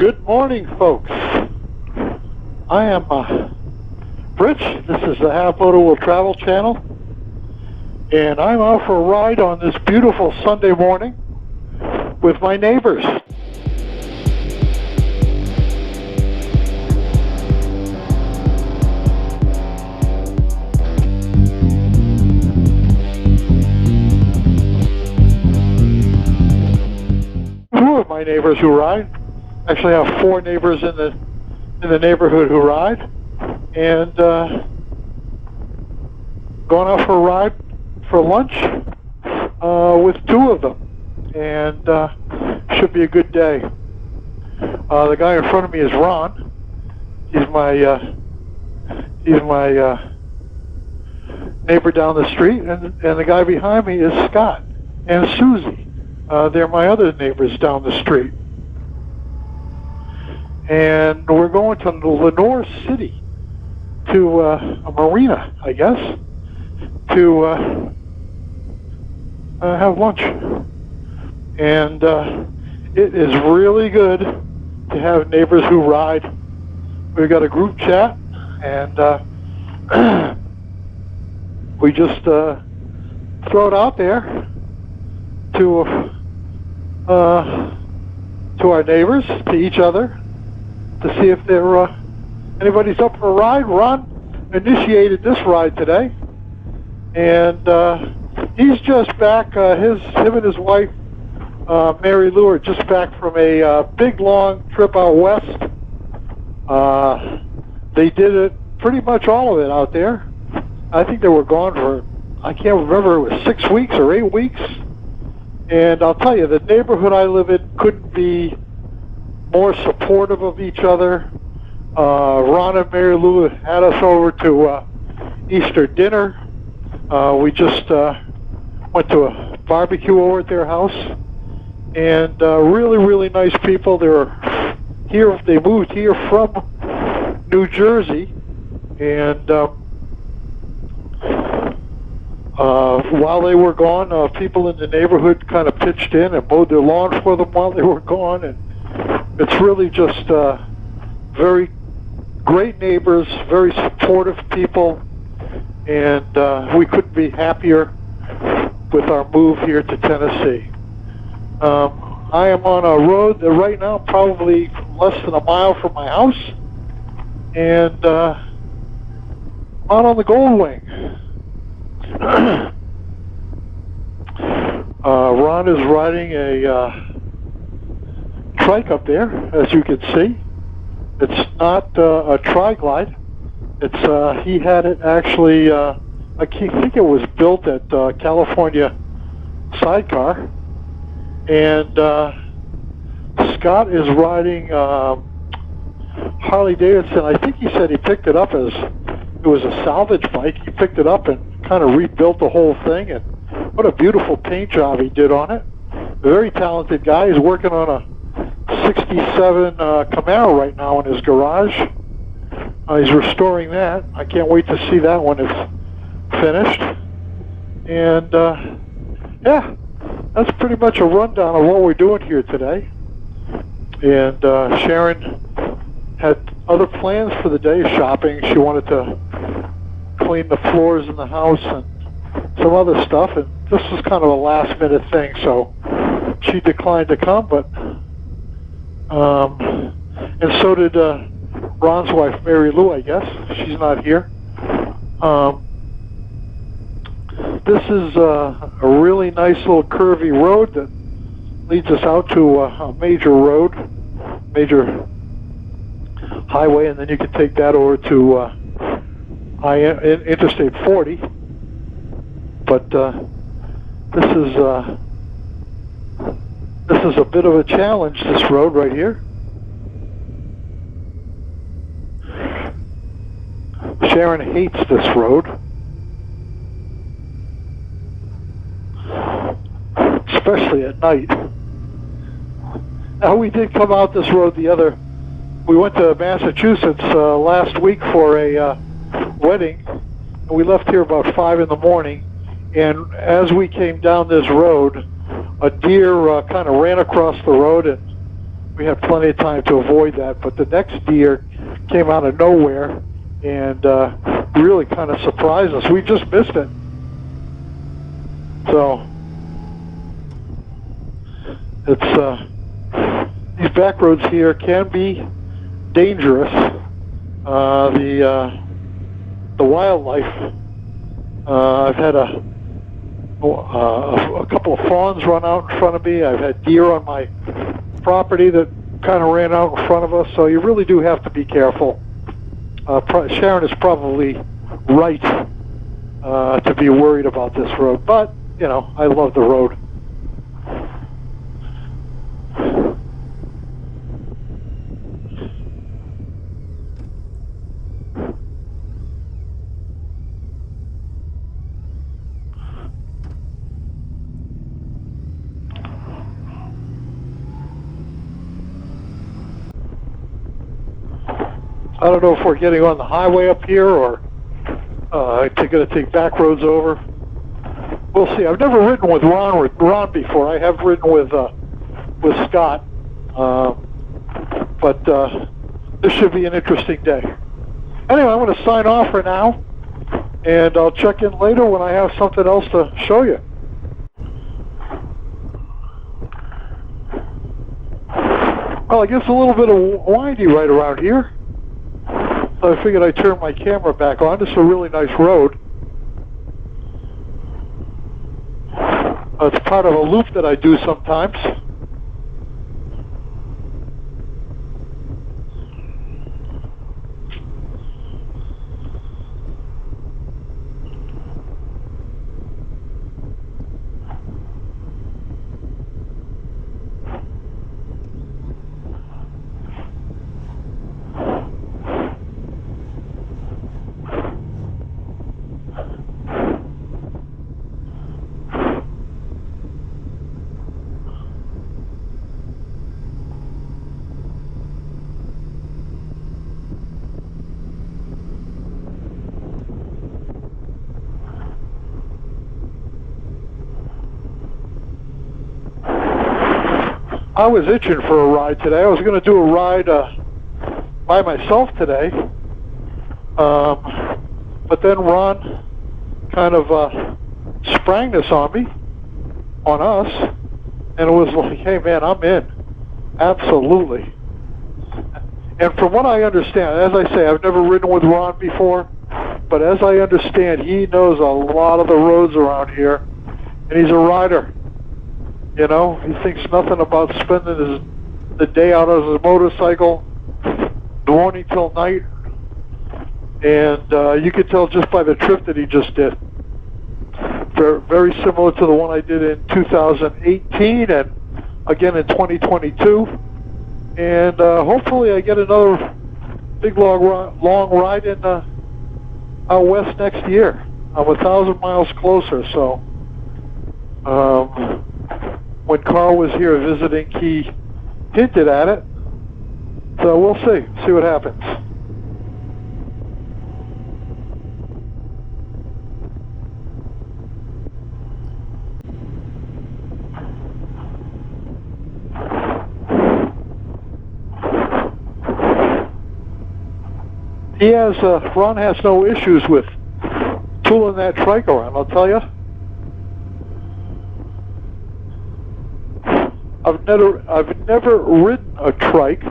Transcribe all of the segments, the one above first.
Good morning, folks. I am Rich. This is the Half Moto Will Travel channel, and I'm out for a ride on this beautiful Sunday morning with my neighbors. Two of my neighbors who ride. Actually, I have four neighbors in the neighborhood who ride, and going out for a ride for lunch with two of them, and should be a good day. The guy in front of me is Ron. He's my neighbor down the street, and the guy behind me is Scott and Susie. They're my other neighbors down the street. And we're going to Lenoir City to a marina, I guess, to have lunch. And it is really good to have neighbors who ride. We've got a group chat, and we just throw it out there to our neighbors, to each other, to see if anybody's up for a ride. Ron initiated this ride today, and he's just back. Him and his wife, Mary Lou, are just back from a big long trip out west. They did it, pretty much all of it out there. I think they were gone for, I can't remember, it was 6 weeks or 8 weeks. And I'll tell you, the neighborhood I live in couldn't be more supportive of each other. Ron and Mary Lou had us over to Easter dinner. We just went to a barbecue over at their house, and really, really nice people. They were here. They moved here from New Jersey, and while they were gone, people in the neighborhood kind of pitched in and mowed their lawn for them while they were gone, and it's really just very great neighbors, very supportive people, and we couldn't be happier with our move here to Tennessee. I am on a road that right now probably less than a mile from my house, and out on the Gold Wing. Ron is riding a trike up there, as you can see. It's not a tri-glide. It's he had it actually. I think it was built at California Sidecar, and Scott is riding Harley Davidson. I think he said he picked it up as it was a salvage bike. He picked it up and kind of rebuilt the whole thing, and what a beautiful paint job he did on it. A very talented guy. He's working on a 67 Camaro right now in his garage. He's restoring that. I can't wait to see that when it's finished. And yeah, that's pretty much a rundown of what we're doing here today. And Sharon had other plans for the day, shopping. She wanted to clean the floors in the house and some other stuff, and this was kind of a last minute thing, so she declined to come, but and so did Ron's wife, Mary Lou, I guess. She's not here. This is a really nice little curvy road that leads us out to a major road, major highway, and then you can take that over to Interstate 40. But this is a bit of a challenge, this road right here. Sharon hates this road, especially at night. Now, we did come out this road we went to Massachusetts last week for a wedding, and we left here about 5 in the morning, and as we came down this road, a deer kind of ran across the road and we had plenty of time to avoid that. But the next deer came out of nowhere and really kind of surprised us. We just missed it. So it's these back roads here can be dangerous. The wildlife. I've had a couple of fawns run out in front of me. I've had deer on my property that kind of ran out in front of us. So you really do have to be careful. Sharon is probably right to be worried about this road, but you know, I love the road. I don't know if we're getting on the highway up here or going to take back roads over. We'll see. I've never ridden with Ron before. I have ridden with Scott, but this should be an interesting day. Anyway, I'm going to sign off for now, and I'll check in later when I have something else to show you. Well, it gets a little bit of windy right around here. So I figured I'd turn my camera back on. This is a really nice road. It's part of a loop that I do sometimes. I was itching for a ride today. I was going to do a ride by myself today, but then Ron kind of sprang this on me, on us, and it was like, hey man, I'm in. Absolutely. And from what I understand, as I say, I've never ridden with Ron before, but as I understand, he knows a lot of the roads around here, and he's a rider. You know, he thinks nothing about spending the day out on his motorcycle, morning till night, and you could tell just by the trip that he just did. Very similar to the one I did in 2018 and again in 2022, and hopefully I get another big long ride in out west next year. I'm 1,000 miles closer, so when Carl was here visiting, he hinted at it. So we'll see what happens. Ron has no issues with tooling that trike around, I'll tell you. I've never ridden a trike.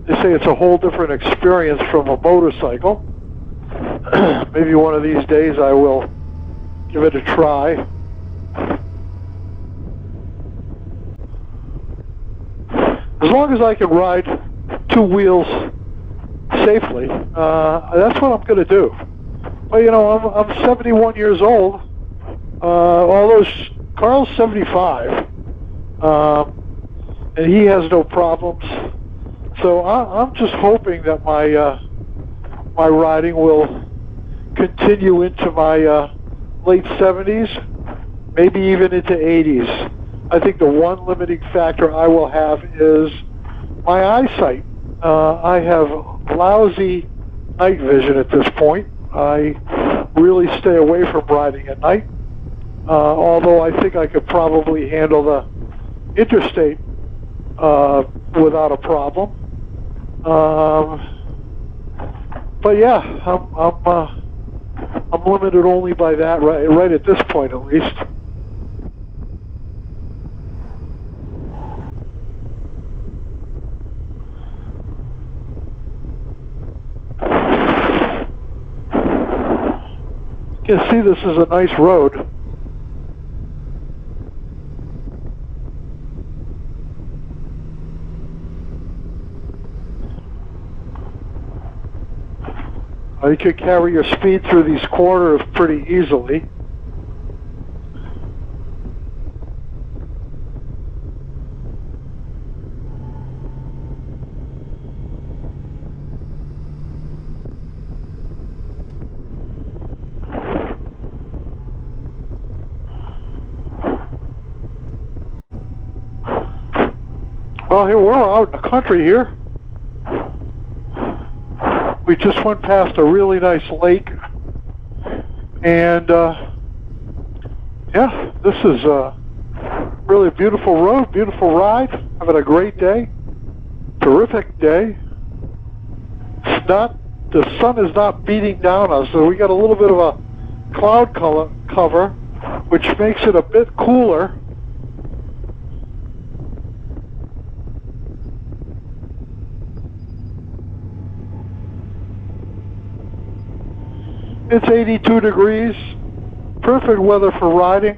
They say it's a whole different experience from a motorcycle. Maybe one of these days I will give it a try. As long as I can ride two wheels safely, that's what I'm going to do. But you know, I'm 71 years old. Although Carl's 75. And he has no problems. So I'm just hoping that my riding will continue into my late 70s, maybe even into 80s. I think the one limiting factor I will have is my eyesight. I have lousy night vision at this point. I really stay away from riding at night, although I think I could probably handle the interstate without a problem. But yeah, I'm limited only by that right at this point, at least. You can see this is a nice road. You could carry your speed through these corners pretty easily. Well, here we're out in the country here. We just went past a really nice lake, and yeah, this is a really beautiful road, beautiful ride. Having a great day, terrific day. It's not, the sun is not beating down us, so we got a little bit of a cloud cover, which makes it a bit cooler. It's 82 degrees, perfect weather for riding.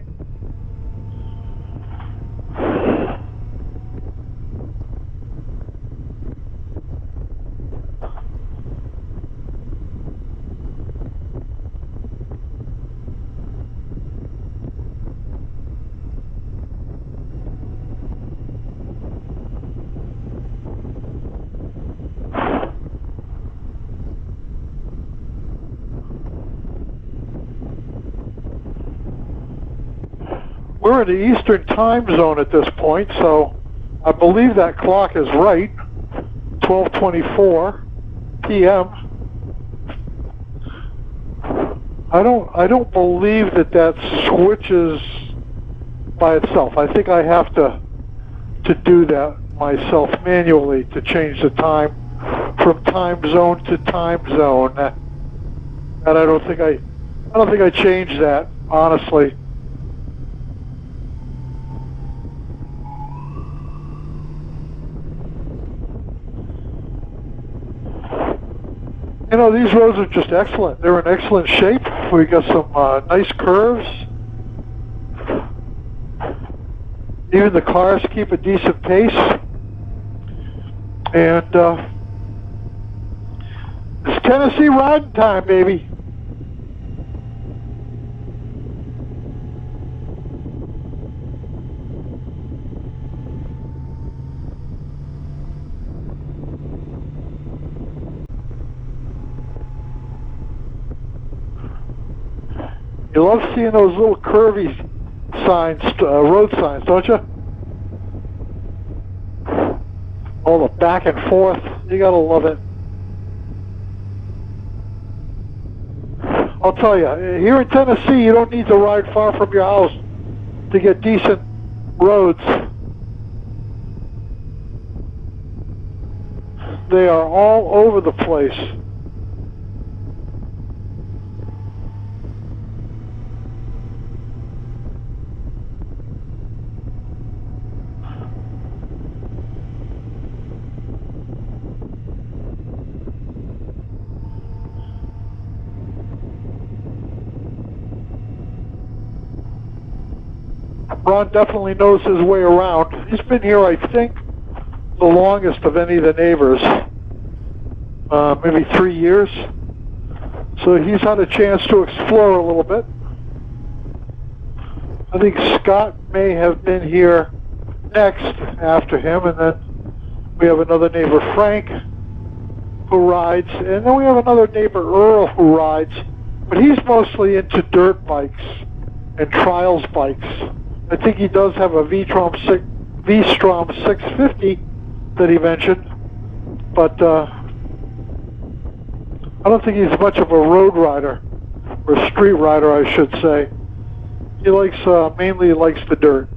We're in the Eastern time zone at this point, so I believe that clock is right. 12:24 p.m. I don't believe that switches by itself. I think I have to do that myself manually to change the time from time zone to time zone. And I don't think I changed that, honestly. You know, these roads are just excellent. They're in excellent shape. We got some nice curves. Even the cars keep a decent pace. And it's Tennessee riding time, baby. You love seeing those little curvy signs, road signs, don't you? All the back and forth, you gotta love it. I'll tell you, here in Tennessee, you don't need to ride far from your house to get decent roads. They are all over the place. Ron definitely knows his way around. He's been here, I think, the longest of any of the neighbors, maybe 3 years. So he's had a chance to explore a little bit. I think Scott may have been here next after him, and then we have another neighbor, Frank, who rides, and then we have another neighbor, Earl, who rides, but he's mostly into dirt bikes and trials bikes. I think he does have a V-Strom 650 that he mentioned, but I don't think he's much of a road rider, or street rider, I should say. He likes, mainly likes the dirt.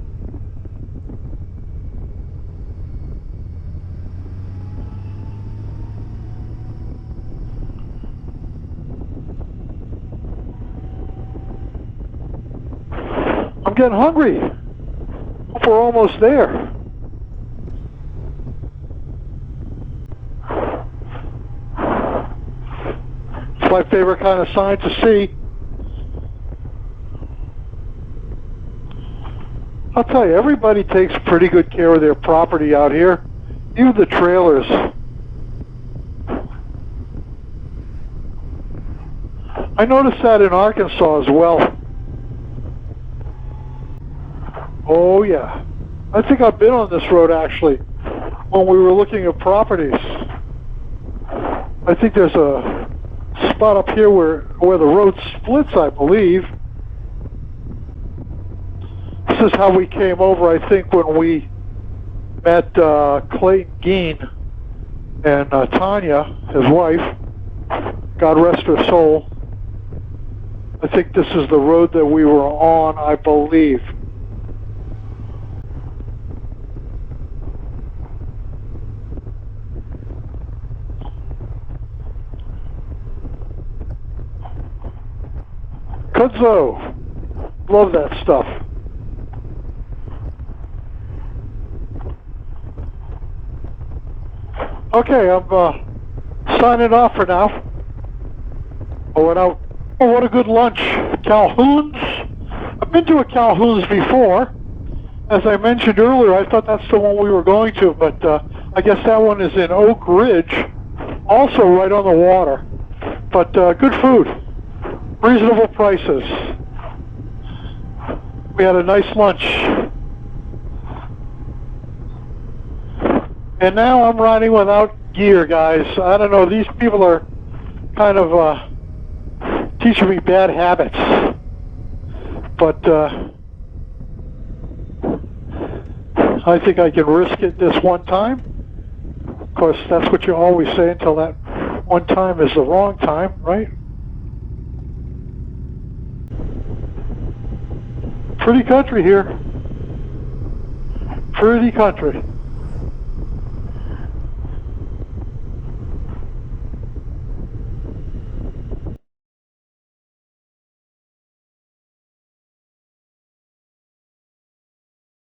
I'm getting hungry. Hope we're almost there. It's my favorite kind of sign to see. I'll tell you, everybody takes pretty good care of their property out here, even the trailers. I noticed that in Arkansas as well. Oh yeah. I think I've been on this road actually when we were looking at properties. I think there's a spot up here where the road splits, I believe. This is how we came over, I think, when we met Clayton Gein and Tanya, his wife. God rest her soul. I think this is the road that we were on, I believe. Kudzo. Love that stuff. Okay, I'm signing off for now. I went out. Oh, what a good lunch. Calhoun's. I've been to a Calhoun's before. As I mentioned earlier, I thought that's the one we were going to, but I guess that one is in Oak Ridge, also right on the water. But good food, reasonable prices. We had a nice lunch. And now I'm riding without gear, guys. I don't know, these people are kind of teaching me bad habits. But I think I can risk it this one time. Of course, that's what you always say until that one time is the wrong time, right? Pretty country here. Pretty country.